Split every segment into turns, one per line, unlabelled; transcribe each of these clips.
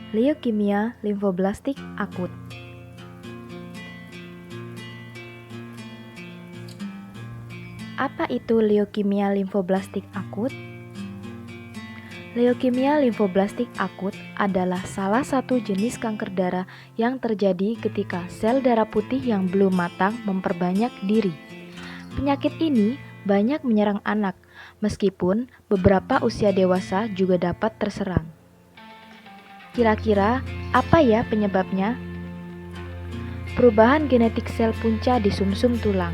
Leukemia limfoblastik akut. Apa itu leukemia limfoblastik akut? Leukemia limfoblastik akut adalah salah satu jenis kanker darah yang terjadi ketika sel darah putih yang belum matang memperbanyak diri. Penyakit ini banyak menyerang anak, meskipun beberapa usia dewasa juga dapat terserang. Kira-kira apa ya penyebabnya? Perubahan genetik sel punca di sumsum tulang,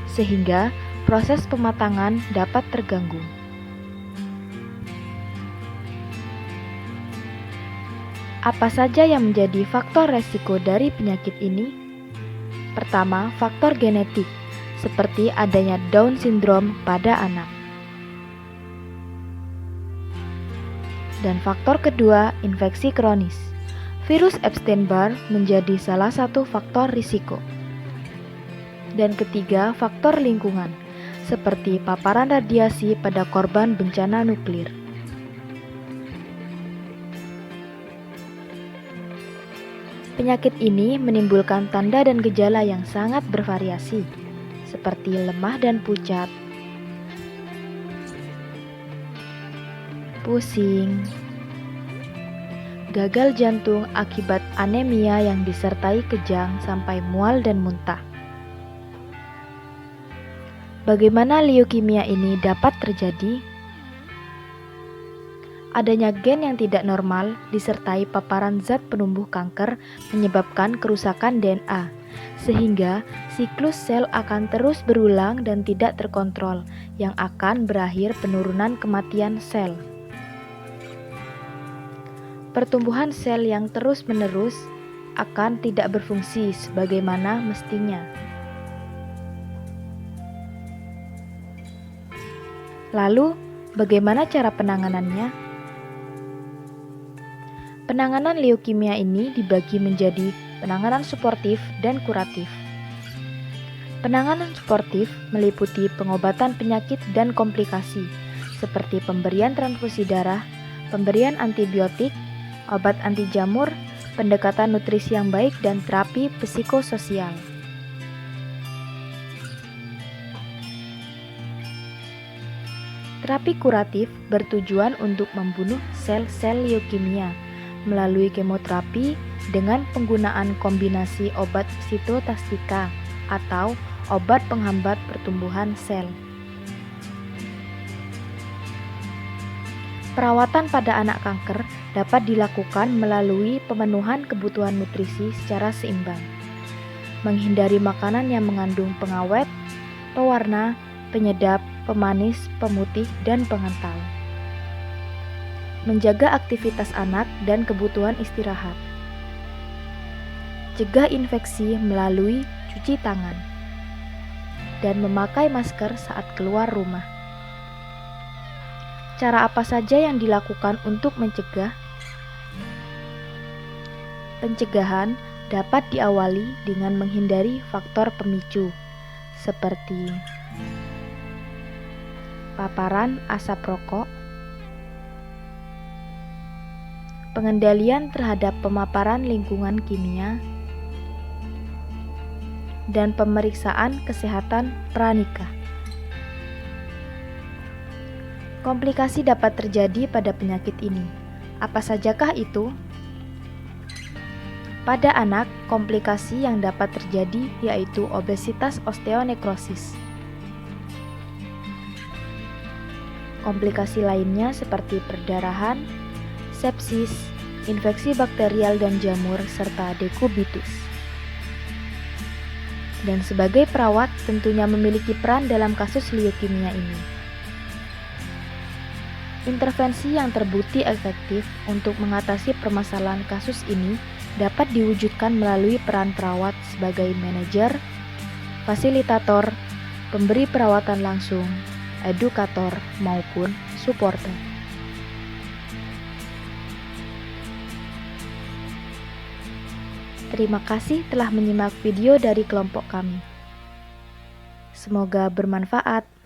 sehingga proses pematangan dapat terganggu. Apa saja yang menjadi faktor resiko dari penyakit ini? Pertama, faktor genetik, seperti adanya Down syndrome pada anak. Dan faktor kedua, infeksi kronis. Virus Epstein-Barr menjadi salah satu faktor risiko. Dan ketiga, faktor lingkungan, seperti paparan radiasi pada korban bencana nuklir. Penyakit ini menimbulkan tanda dan gejala yang sangat bervariasi, seperti lemah dan pucat, pusing, gagal jantung akibat anemia yang disertai kejang sampai mual dan muntah. Bagaimana leukemia ini dapat terjadi? Adanya gen yang tidak normal disertai paparan zat penumbuh kanker menyebabkan kerusakan DNA, sehingga siklus sel akan terus berulang dan tidak terkontrol, yang akan berakhir penurunan kematian sel. Pertumbuhan sel yang terus-menerus akan tidak berfungsi sebagaimana mestinya. Lalu, bagaimana cara penanganannya? Penanganan leukemia ini dibagi menjadi penanganan suportif dan kuratif. Penanganan suportif meliputi pengobatan penyakit dan komplikasi, seperti pemberian transfusi darah, pemberian antibiotik, obat anti jamur, pendekatan nutrisi yang baik, dan terapi psikososial. Terapi kuratif bertujuan untuk membunuh sel-sel leukemia melalui kemoterapi dengan penggunaan kombinasi obat sitotastika atau obat penghambat pertumbuhan sel. Perawatan pada anak kanker dapat dilakukan melalui pemenuhan kebutuhan nutrisi secara seimbang, menghindari makanan yang mengandung pengawet, pewarna, penyedap, pemanis, pemutih, dan pengental. Menjaga aktivitas anak dan kebutuhan istirahat. Cegah infeksi melalui cuci tangan dan memakai masker saat keluar rumah. Cara apa saja yang dilakukan untuk mencegah? Pencegahan dapat diawali dengan menghindari faktor pemicu seperti paparan asap rokok, pengendalian terhadap pemaparan lingkungan kimia, dan pemeriksaan kesehatan pranikah. Komplikasi dapat terjadi pada penyakit ini. Apa sajakah itu? Pada anak, komplikasi yang dapat terjadi yaitu obesitas osteonekrosis. Komplikasi lainnya seperti perdarahan, sepsis, infeksi bakterial dan jamur, serta dekubitus. Dan sebagai perawat tentunya memiliki peran dalam kasus leukemia ini. Intervensi yang terbukti efektif untuk mengatasi permasalahan kasus ini dapat diwujudkan melalui peran perawat sebagai manajer, fasilitator, pemberi perawatan langsung, edukator, maupun supporter. Terima kasih telah menyimak video dari kelompok kami. Semoga bermanfaat.